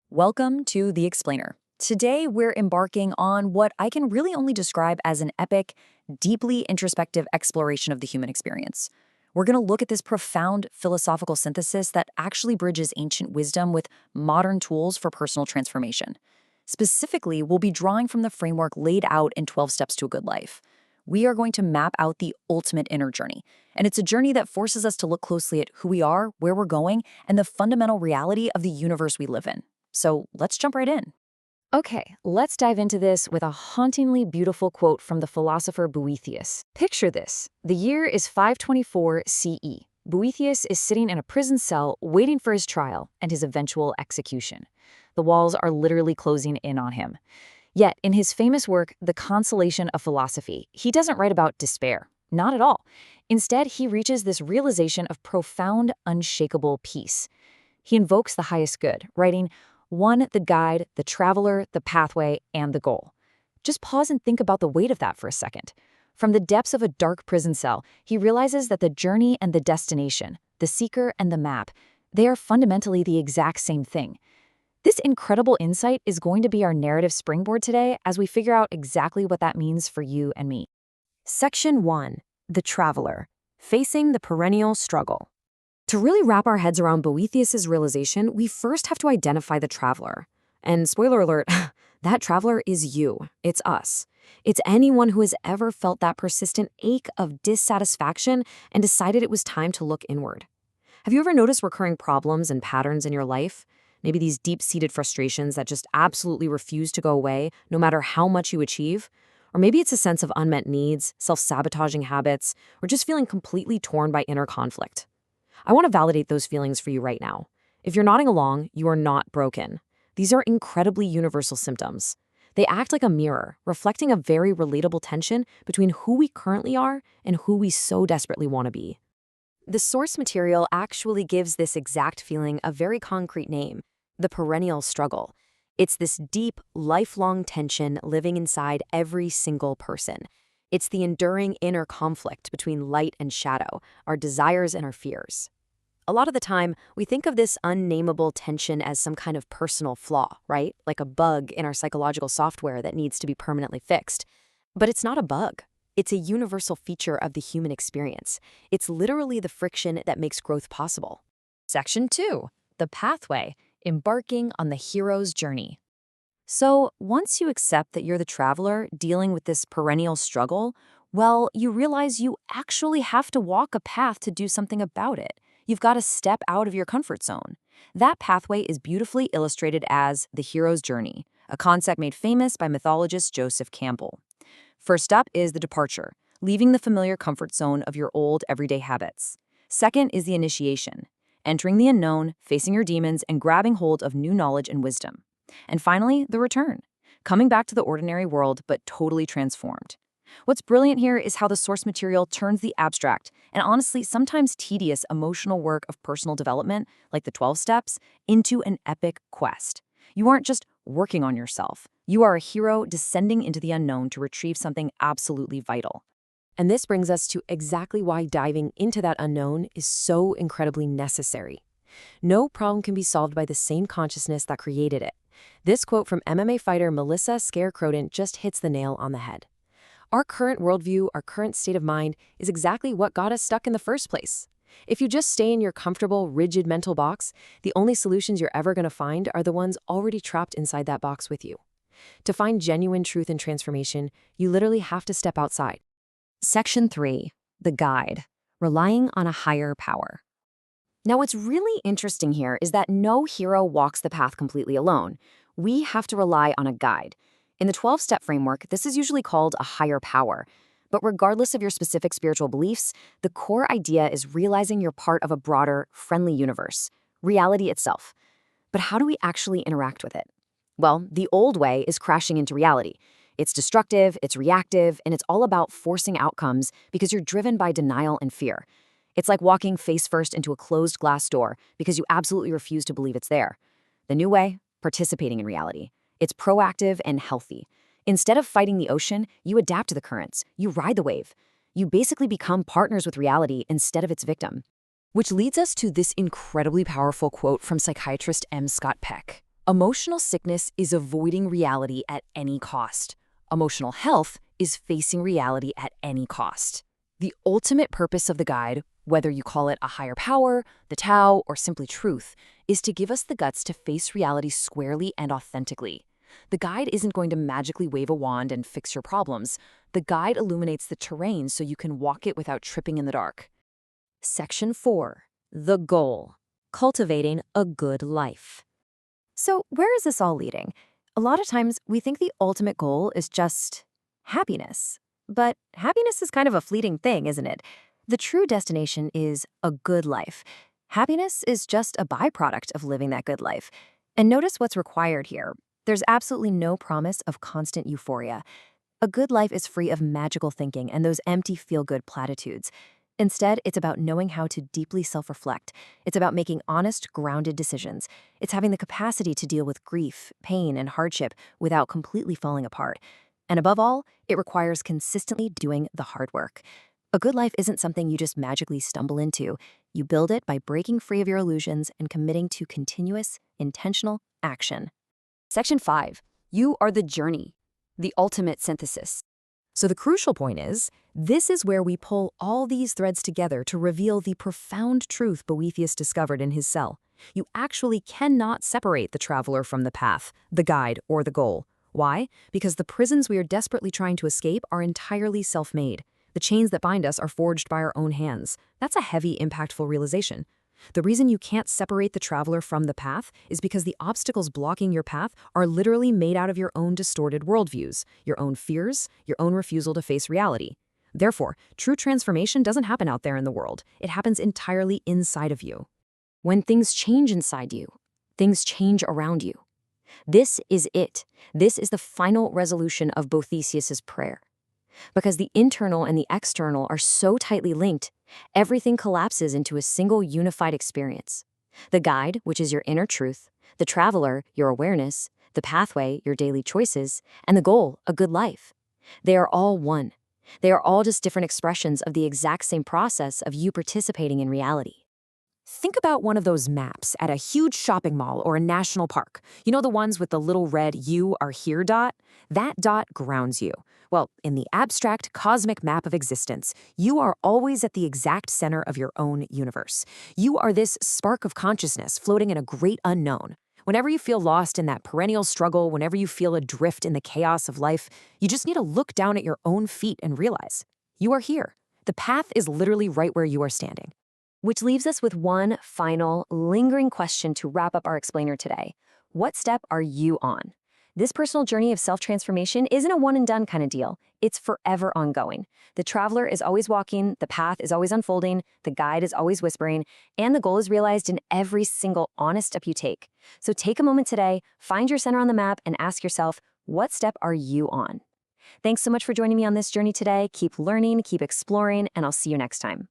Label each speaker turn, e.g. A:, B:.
A: Welcome to The Explainer. Today, we're embarking on what I can really only describe as an epic, deeply introspective exploration of the human experience. We're going to look at this profound philosophical synthesis that actually bridges ancient wisdom with modern tools for personal transformation. Specifically, we'll be drawing from the framework laid out in 12 Steps to a Good Life. We are going to map out the ultimate inner journey, and it's a journey that forces us to look closely at who we are, where we're going, and the fundamental reality of the universe we live in. So let's jump right in. Okay, let's dive into this with a hauntingly beautiful quote from the philosopher Boethius. Picture this. The year is 524 CE. Boethius is sitting in a prison cell waiting for his trial and his eventual execution. The walls are literally closing in on him. Yet, in his famous work, The Consolation of Philosophy, he doesn't write about despair. Not at all. Instead, he reaches this realization of profound, unshakable peace. He invokes the highest good, writing, one, the guide, the traveler, the pathway, and the goal. Just pause and think about the weight of that for a second. From the depths of a dark prison cell, he realizes that the journey and the destination, the seeker and the map, they are fundamentally the exact same thing. This incredible insight is going to be our narrative springboard today as we figure out exactly what that means for you and me. Section 1. The Traveler. Facing the Perennial Struggle. To really wrap our heads around Boethius's realization, we first have to identify the traveler. And spoiler alert, that traveler is you. It's us. It's anyone who has ever felt that persistent ache of dissatisfaction and decided it was time to look inward. Have you ever noticed recurring problems and patterns in your life? Maybe these deep-seated frustrations that just absolutely refuse to go away, no matter how much you achieve? Or maybe it's a sense of unmet needs, self-sabotaging habits, or just feeling completely torn by inner conflict. I want to validate those feelings for you right now. If you're nodding along, you are not broken. These are incredibly universal symptoms. They act like a mirror, reflecting a very relatable tension between who we currently are and who we so desperately want to be. The source material actually gives this exact feeling a very concrete name, the perennial struggle. It's this deep, lifelong tension living inside every single person. It's the enduring inner conflict between light and shadow, our desires and our fears. A lot of the time, we think of this unnameable tension as some kind of personal flaw, right? Like a bug in our psychological software that needs to be permanently fixed. But it's not a bug. It's a universal feature of the human experience. It's literally the friction that makes growth possible. Section 2. The Pathway. Embarking on the hero's journey. So, once you accept that you're the traveler dealing with this perennial struggle, well, you realize you actually have to walk a path to do something about it. You've got to step out of your comfort zone. That pathway is beautifully illustrated as the hero's journey, a concept made famous by mythologist Joseph Campbell. First up is the departure, leaving the familiar comfort zone of your old everyday habits. Second is the initiation, entering the unknown, facing your demons, and grabbing hold of new knowledge and wisdom. And finally, the return, coming back to the ordinary world but totally transformed. What's brilliant here is how the source material turns the abstract and honestly sometimes tedious emotional work of personal development, like the 12 steps, into an epic quest. You aren't just working on yourself. You are a hero descending into the unknown to retrieve something absolutely vital. And this brings us to exactly why diving into that unknown is so incredibly necessary. No problem can be solved by the same consciousness that created it. This quote from MMA fighter Melissa Scare-Croden just hits the nail on the head. Our current worldview, our current state of mind, is exactly what got us stuck in the first place. If you just stay in your comfortable, rigid mental box, the only solutions you're ever going to find are the ones already trapped inside that box with you. To find genuine truth and transformation, you literally have to step outside. Section 3. The Guide. Relying on a higher power. Now, what's really interesting here is that no hero walks the path completely alone. We have to rely on a guide. In the 12-step framework, this is usually called a higher power. But regardless of your specific spiritual beliefs, the core idea is realizing you're part of a broader, friendly universe, reality itself. But how do we actually interact with it? Well, the old way is crashing into reality. It's destructive, it's reactive, and it's all about forcing outcomes because you're driven by denial and fear. It's like walking face first into a closed glass door because you absolutely refuse to believe it's there. The new way, participating in reality. It's proactive and healthy. Instead of fighting the ocean, you adapt to the currents. You ride the wave. You basically become partners with reality instead of its victim. Which leads us to this incredibly powerful quote from psychiatrist M. Scott Peck. Emotional sickness is avoiding reality at any cost. Emotional health is facing reality at any cost. The ultimate purpose of the guide, whether you call it a higher power, the Tao, or simply truth, is to give us the guts to face reality squarely and authentically. The guide isn't going to magically wave a wand and fix your problems. The guide illuminates the terrain so you can walk it without tripping in the dark. Section 4. The Goal. Cultivating a Good Life. So where is this all leading? A lot of times we think the ultimate goal is just happiness. But happiness is kind of a fleeting thing, isn't it? The true destination is a good life. Happiness is just a byproduct of living that good life. And notice what's required here. There's absolutely no promise of constant euphoria. A good life is free of magical thinking and those empty feel-good platitudes. Instead, it's about knowing how to deeply self-reflect. It's about making honest, grounded decisions. It's having the capacity to deal with grief, pain, and hardship without completely falling apart. And above all, it requires consistently doing the hard work. A good life isn't something you just magically stumble into. You build it by breaking free of your illusions and committing to continuous, intentional action. Section 5. You are the journey, the ultimate synthesis. So the crucial point is, this is where we pull all these threads together to reveal the profound truth Boethius discovered in his cell. You actually cannot separate the traveler from the path, the guide, or the goal. Why? Because the prisons we are desperately trying to escape are entirely self-made. The chains that bind us are forged by our own hands. That's a heavy, impactful realization. The reason you can't separate the traveler from the path is because the obstacles blocking your path are literally made out of your own distorted worldviews, your own fears, your own refusal to face reality. Therefore, true transformation doesn't happen out there in the world. It happens entirely inside of you. When things change inside you, things change around you. This is it. This is the final resolution of Boethius's prayer. Because the internal and the external are so tightly linked, everything collapses into a single unified experience. The guide, which is your inner truth, the traveler, your awareness, the pathway, your daily choices, and the goal, a good life. They are all one. They are all just different expressions of the exact same process of you participating in reality. Think about one of those maps at a huge shopping mall or a national park. You know, the ones with the little red "you are here" dot? That dot grounds you. Well, in the abstract cosmic map of existence, you are always at the exact center of your own universe. You are this spark of consciousness floating in a great unknown. Whenever you feel lost in that perennial struggle, whenever you feel adrift in the chaos of life, you just need to look down at your own feet and realize you are here. The path is literally right where you are standing. Which leaves us with one final, lingering question to wrap up our explainer today. What step are you on? This personal journey of self-transformation isn't a one-and-done kind of deal. It's forever ongoing. The traveler is always walking, the path is always unfolding, the guide is always whispering, and the goal is realized in every single honest step you take. So take a moment today, find your center on the map, and ask yourself, what step are you on? Thanks so much for joining me on this journey today. Keep learning, keep exploring, and I'll see you next time.